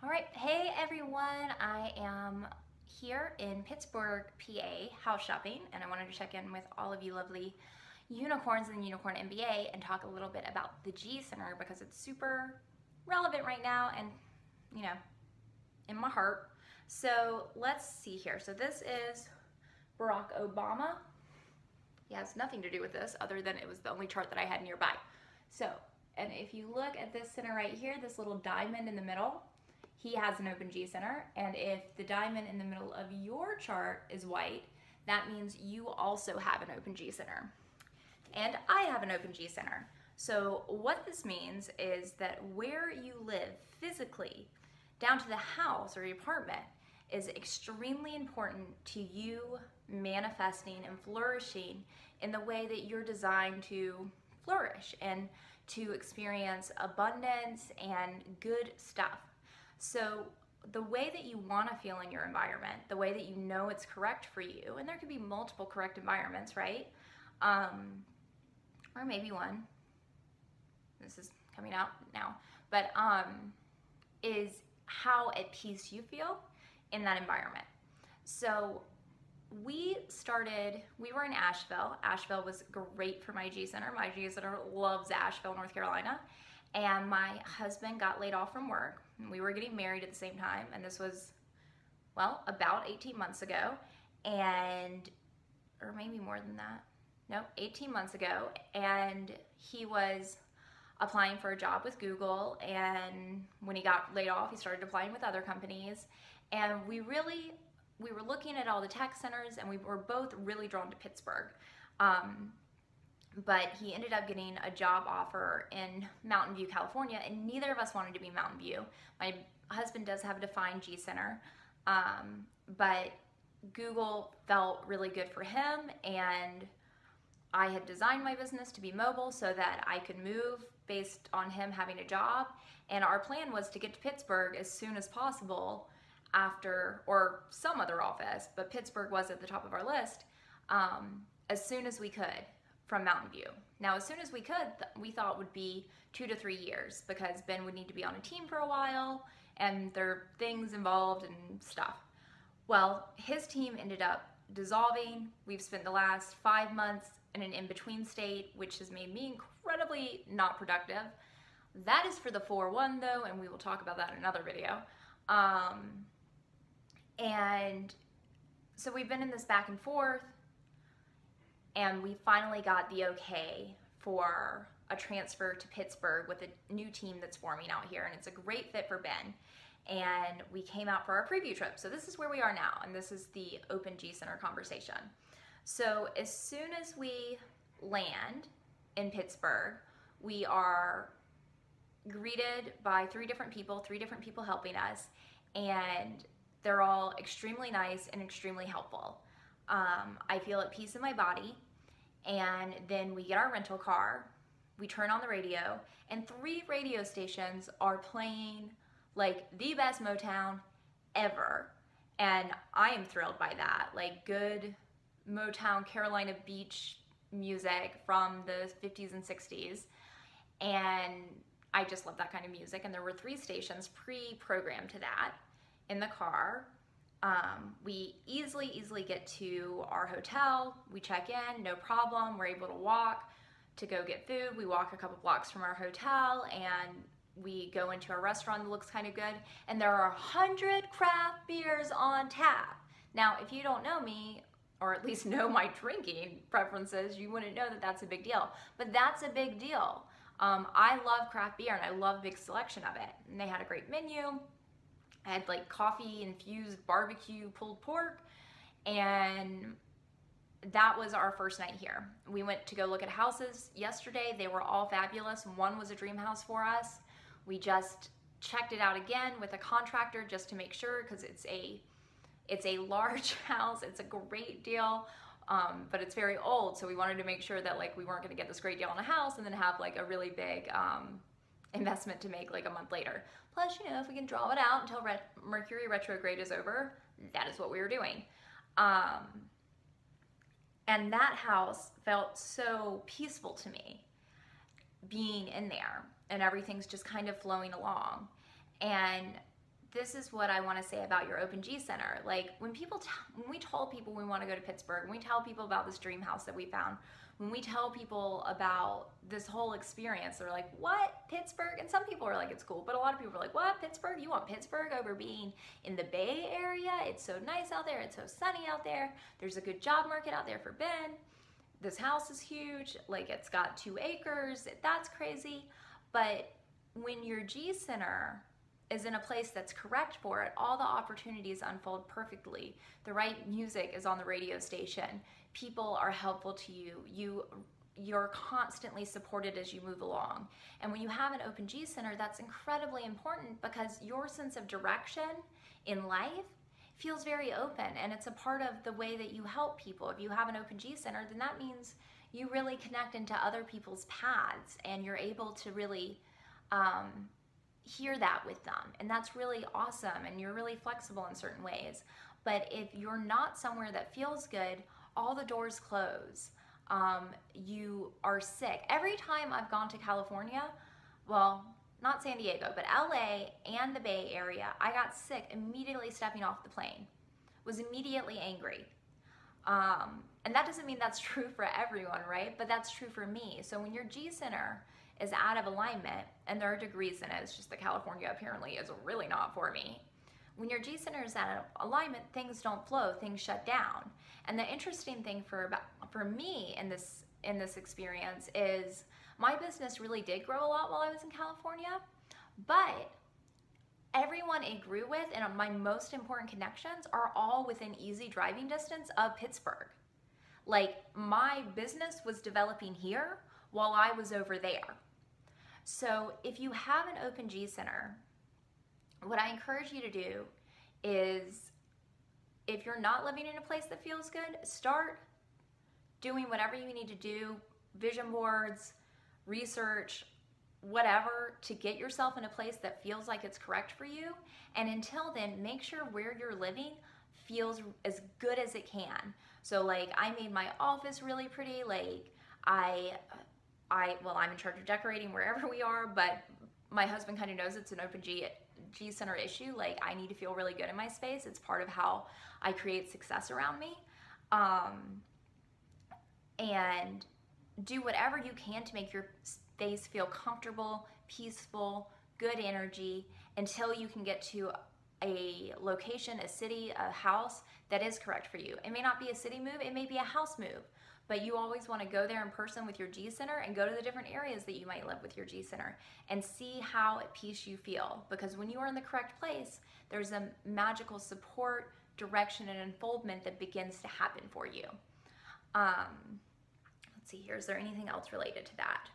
All right, hey everyone, I am here in Pittsburgh, PA, house shopping, and I wanted to check in with all of you lovely unicorns in the Unicorn MBA and talk a little bit about the G Center because it's super relevant right now and, you know, in my heart. So let's see here. So this is Barack Obama. He has nothing to do with this other than it was the only chart that I had nearby. So, and if you look at this center right here, this little diamond in the middle, he has an open G center, and if the diamond in the middle of your chart is white, that means you also have an open G center. And I have an open G center. So what this means is that where you live physically, down to the house or your apartment, is extremely important to you manifesting and flourishing in the way that you're designed to flourish and to experience abundance and good stuff. So the way that you want to feel in your environment, the way that you know it's correct for you, and there could be multiple correct environments, right? Or maybe one. This is coming out now. But is how at peace you feel in that environment. So we were in Asheville. Asheville was great for my G Center. My G Center loves Asheville, North Carolina. And my husband got laid off from work. We were getting married at the same time, and this was, well, about 18 months ago, or maybe more than that. No, 18 months ago, and he was applying for a job with Google, and when he got laid off, he started applying with other companies, and we were looking at all the tech centers, and we were both really drawn to Pittsburgh. But he ended up getting a job offer in Mountain View, California, and neither of us wanted to be Mountain View. My husband does have a defined G Center, but Google felt really good for him, and I had designed my business to be mobile so that I could move based on him having a job, and our plan was to get to Pittsburgh as soon as possible after, or some other office, but Pittsburgh was at the top of our list, as soon as we could from Mountain View. Now, as soon as we could, we thought would be 2 to 3 years because Ben would need to be on a team for a while and there are things involved and stuff. Well, his team ended up dissolving. We've spent the last 5 months in an in-between state, which has made me incredibly not productive. That is for the 4-1 though, and we will talk about that in another video. And so we've been in this back and forth, and we finally got the okay for a transfer to Pittsburgh with a new team that's forming out here, and it's a great fit for Ben. And we came out for our preview trip. So this is where we are now, and this is the Open G Center conversation. So as soon as we land in Pittsburgh, we are greeted by 3 different people helping us, and they're all extremely nice and extremely helpful. I feel at peace in my body, and then we get our rental car, we turn on the radio, and 3 radio stations are playing like the best Motown ever, and I am thrilled by that. Like good Motown Carolina Beach music from the 50s and 60s, and I just love that kind of music, and there were 3 stations pre-programmed to that in the car. We easily get to our hotel, we check in, no problem, we're able to walk to go get food. We walk a couple blocks from our hotel and we go into a restaurant that looks kind of good, and there are 100 craft beers on tap. Now, if you don't know me, or at least know my drinking preferences, you wouldn't know that that's a big deal, but that's a big deal. I love craft beer and I love a big selection of it, and they had a great menu. I had like coffee infused barbecue pulled pork, and that was our first night here. We went to go look at houses yesterday. They were all fabulous. One was a dream house for us. We just checked it out again with a contractor just to make sure, because it's a large house. It's a great deal, but it's very old. So we wanted to make sure that like we weren't going to get this great deal on a house and then have like a really big investment to make like a month later. Plus, you know, if we can draw it out until Mercury retrograde is over, that is what we were doing. And that house felt so peaceful to me, being in there, and everything's just kind of flowing along. And this is what I want to say about your Open G Center. Like when we told people we want to go to Pittsburgh, when we tell people about this dream house that we found, when we tell people about this whole experience, they're like, what, Pittsburgh? And some people are like, it's cool, but a lot of people are like, what, Pittsburgh? You want Pittsburgh over being in the Bay Area? It's so nice out there. It's so sunny out there. There's a good job market out there for Ben. This house is huge. Like it's got 2 acres. That's crazy. But when your G Center is in a place that's correct for it, all the opportunities unfold perfectly. The right music is on the radio station. People are helpful to you. You're constantly supported as you move along. And when you have an Open G Center, that's incredibly important because your sense of direction in life feels very open, and it's a part of the way that you help people. If you have an Open G Center, then that means you really connect into other people's paths, and you're able to really hear that with them, and that's really awesome, and you're really flexible in certain ways. But if you're not somewhere that feels good, all the doors close. You are sick. Every time I've gone to California, well, not San Diego, but LA and the Bay Area, I got sick immediately stepping off the plane. Was immediately angry. And that doesn't mean that's true for everyone, right? But that's true for me. So when your G Center is out of alignment, and there are degrees in it, it's just that California apparently is really not for me. When your G Center is out of alignment, things don't flow, things shut down. And the interesting thing for me in this experience is my business really did grow a lot while I was in California, but everyone it grew with and my most important connections are all within easy driving distance of Pittsburgh. Like my business was developing here while I was over there. So if you have an Open G Center, what I encourage you to do is, if you're not living in a place that feels good, start doing whatever you need to do, vision boards, research, whatever, to get yourself in a place that feels like it's correct for you. And until then, make sure where you're living feels as good as it can. So like I made my office really pretty. Like well, I'm in charge of decorating wherever we are, but my husband kind of knows it's an Open G Center issue. Like I need to feel really good in my space. It's part of how I create success around me. And do whatever you can to make your space feel comfortable, peaceful, good energy, until you can get to a location, a city, a house that is correct for you. It may not be a city move, it may be a house move, but you always want to go there in person with your G Center and go to the different areas that you might live with your G Center and see how at peace you feel. Because when you are in the correct place, there's a magical support, direction, and unfoldment that begins to happen for you. Let's see here, is there anything else related to that?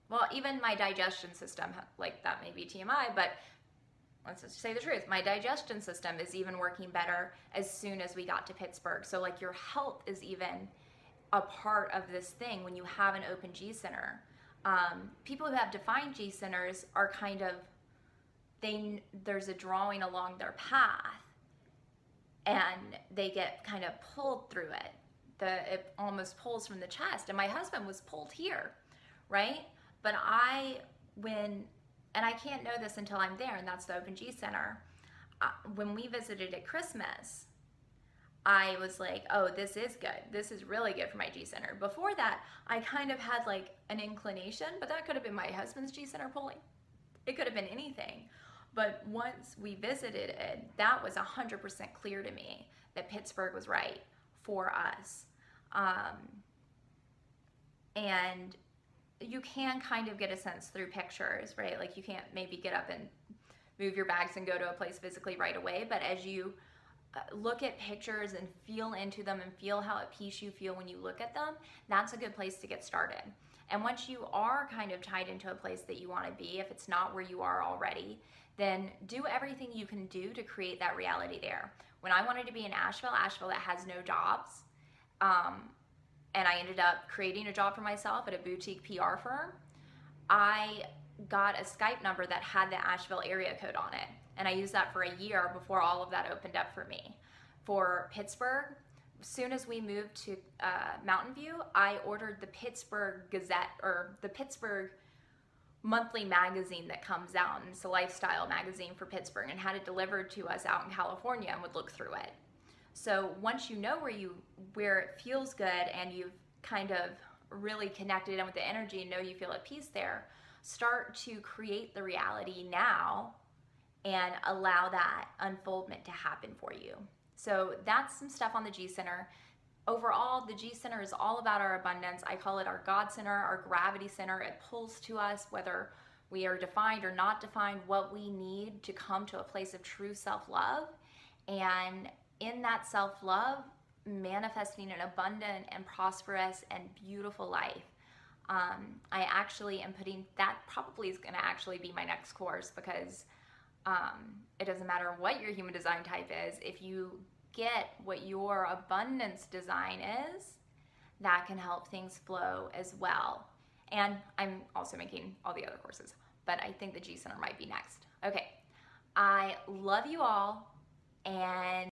Well, even my digestion system, like that may be TMI, but let's just say the truth. My digestion system is even working better as soon as we got to Pittsburgh. So like your health is even a part of this thing when you have an Open G Center. People who have defined G Centers are kind of, there's a drawing along their path and they get kind of pulled through it. It almost pulls from the chest. And my husband was pulled here, right? But and I can't know this until I'm there, and that's the Open G Center. When we visited at Christmas, I was like, oh, this is good. This is really good for my G Center. Before that, I kind of had like an inclination, but that could have been my husband's G Center pulling. It could have been anything. But once we visited it, that was 100% clear to me that Pittsburgh was right for us. And you can kind of get a sense through pictures, right? Like you can't maybe get up and move your bags and go to a place physically right away, but as you look at pictures and feel into them and feel how at peace you feel when you look at them, that's a good place to get started. And once you are kind of tied into a place that you want to be, if it's not where you are already, then do everything you can do to create that reality there. When I wanted to be in Asheville that has no jobs, and I ended up creating a job for myself at a boutique PR firm, I got a Skype number that had the Asheville area code on it. And I used that for a year before all of that opened up for me. For Pittsburgh, as soon as we moved to Mountain View, I ordered the Pittsburgh Gazette, or the Pittsburgh monthly magazine that comes out, and it's a lifestyle magazine for Pittsburgh, and had it delivered to us out in California, and would look through it. So once you know where it feels good, and you've kind of really connected in with the energy and know you feel at peace there, start to create the reality now and allow that unfoldment to happen for you. So that's some stuff on the G Center. Overall, the G Center is all about our abundance. I call it our God Center, our gravity center. It pulls to us whether we are defined or not defined, what we need to come to a place of true self-love. And in that self-love, manifesting an abundant and prosperous and beautiful life. I actually am putting, that probably is going to actually be my next course, because it doesn't matter what your human design type is. If you get what your abundance design is, that can help things flow as well. And I'm also making all the other courses, but I think the G Center might be next. Okay, I love you all, and